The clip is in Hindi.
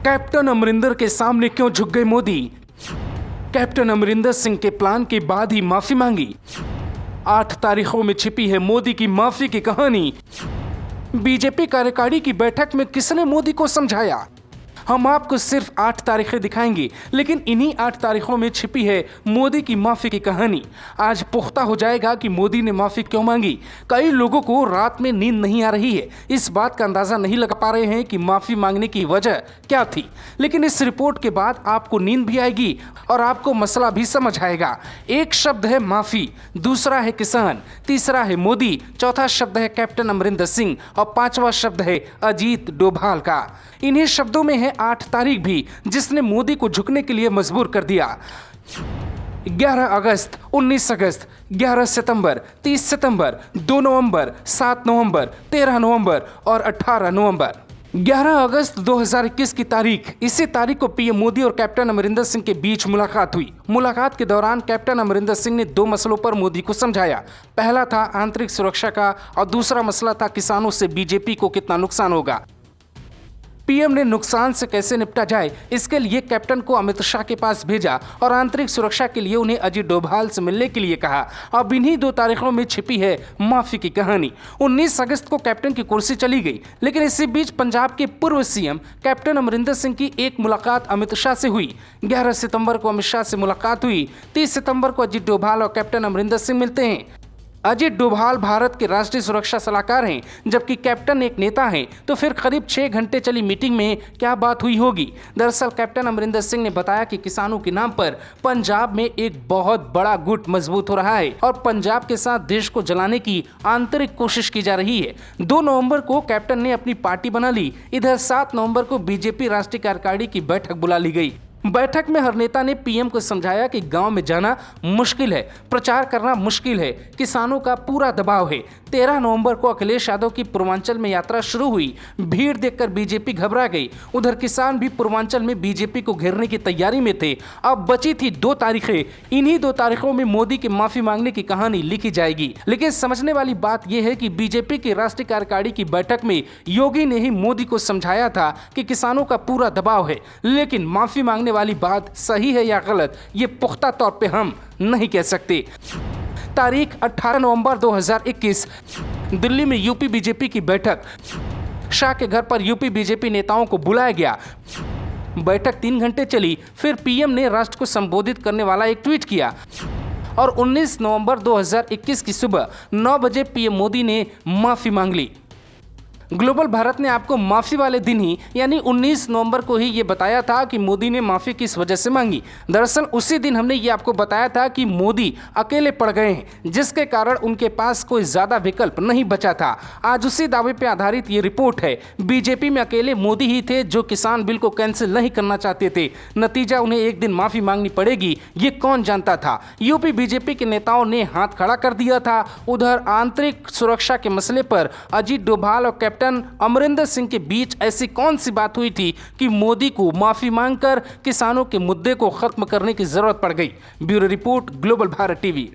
कैप्टन अमरिंदर के सामने क्यों झुक गए मोदी? कैप्टन अमरिंदर सिंह के प्लान के बाद ही माफी मांगी। 8 तारीखों में छिपी है मोदी की माफी की कहानी। बीजेपी कार्यकारिणी की बैठक में किसने मोदी को समझाया? हम आपको सिर्फ 8 तारीखें दिखाएंगे, लेकिन इन्हीं 8 तारीखों में छिपी है मोदी की माफी की कहानी। आज पुख्ता हो जाएगा कि मोदी ने माफी क्यों मांगी। कई लोगों को रात में नींद नहीं आ रही है, इस बात का अंदाजा नहीं लगा पा रहे हैं कि माफी मांगने की वजह क्या थी। लेकिन इस रिपोर्ट के बाद आपको नींद भी आएगी और आपको मसला भी समझ आएगा। एक शब्द है माफी, दूसरा है किसान, तीसरा है मोदी, चौथा शब्द है कैप्टन अमरिंदर सिंह और 5वां शब्द है अजीत डोभाल का। इन्हीं शब्दों में है 8 तारीख भी, जिसने मोदी को झुकने के लिए मजबूर कर दिया। 11 अगस्त, 19 अगस्त, 11 सितंबर, 30 सितंबर, 2 नवंबर, 7 नवंबर, 13 नवंबर और 18 नवंबर। 11 अगस्त 2021 की तारीख, इसी तारीख को पीएम मोदी और कैप्टन अमरिंदर सिंह के बीच मुलाकात हुई। मुलाकात के दौरान कैप्टन अमरिंदर सिंह ने 2 मसलों पर मोदी को समझाया। पहला था आंतरिक सुरक्षा का और दूसरा मसला था किसानों से बीजेपी को कितना नुकसान होगा। पीएम ने नुकसान से कैसे निपटा जाए, इसके लिए कैप्टन को अमित शाह के पास भेजा और आंतरिक सुरक्षा के लिए उन्हें अजीत डोभाल से मिलने के लिए कहा। अब इन्हीं 2 तारीखों में छिपी है माफी की कहानी। 19 अगस्त को कैप्टन की कुर्सी चली गई, लेकिन इसी बीच पंजाब के पूर्व सीएम कैप्टन अमरिंदर सिंह की एक मुलाकात अमित शाह से हुई। 11 सितंबर को अमित शाह से मुलाकात हुई। 30 सितंबर को अजीत डोभाल और कैप्टन अमरिंदर सिंह मिलते हैं। अजीत डोभाल भारत के राष्ट्रीय सुरक्षा सलाहकार हैं, जबकि कैप्टन एक नेता हैं। तो फिर करीब 6 घंटे चली मीटिंग में क्या बात हुई होगी? दरअसल कैप्टन अमरिंदर सिंह ने बताया कि किसानों के नाम पर पंजाब में एक बहुत बड़ा गुट मजबूत हो रहा है और पंजाब के साथ देश को जलाने की आंतरिक कोशिश की जा रही है। 2 नवंबर को कैप्टन ने अपनी पार्टी बना ली। इधर 7 नवंबर को बीजेपी राष्ट्रीय कार्यकारिणी की बैठक बुला ली गई। बैठक में हर नेता ने पीएम को समझाया कि गांव में जाना मुश्किल है, प्रचार करना मुश्किल है, किसानों का पूरा दबाव है। 13 नवंबर को अखिलेश यादव की पूर्वांचल में यात्रा शुरू हुई। भीड़ देखकर बीजेपी घबरा गई। उधर किसान भी पूर्वांचल में बीजेपी को घेरने की तैयारी में थे। अब बची थी 2 तारीखें। इन्हीं 2 तारीखों में मोदी की माफी मांगने की कहानी लिखी जाएगी। लेकिन समझने वाली बात यह है कि बीजेपी की राष्ट्रीय कार्यकारिणी की बैठक में योगी ने ही मोदी को समझाया था कि किसानों का पूरा दबाव है, लेकिन माफी मांगने वाली बात सही है या गलत, ये पुख्ता तौर पे हम नहीं कह सकते। तारीख 18 नवंबर 2021, दिल्ली में यूपी बीजेपी की बैठक। शाह के घर पर यूपी बीजेपी नेताओं को बुलाया गया। बैठक 3 घंटे चली। फिर पीएम ने राष्ट्र को संबोधित करने वाला एक ट्वीट किया और 19 नवंबर 2021 की सुबह 9 बजे पीएम मोदी ने माफी मांग ली। ग्लोबल भारत ने आपको माफी वाले दिन ही यानी 19 नवंबर को ही ये बताया था कि मोदी ने माफी किस वजह से मांगी। दरअसल उसी दिन हमने ये आपको बताया था कि मोदी अकेले पड़ गए हैं, जिसके कारण उनके पास कोई ज्यादा विकल्प नहीं बचा था। आज उसी दावे पे आधारित ये रिपोर्ट है। बीजेपी में अकेले मोदी ही थे जो किसान बिल को कैंसिल नहीं करना चाहते थे। नतीजा उन्हें एक दिन माफी मांगनी पड़ेगी, ये कौन जानता था। यूपी बीजेपी के नेताओं ने हाथ खड़ा कर दिया था। उधर आंतरिक सुरक्षा के मसले पर अजीत डोभाल और कैप्टन अमरिंदर सिंह के बीच ऐसी कौन सी बात हुई थी कि मोदी को माफी मांगकर किसानों के मुद्दे को खत्म करने की जरूरत पड़ गई। Bureau report, global Bharat TV.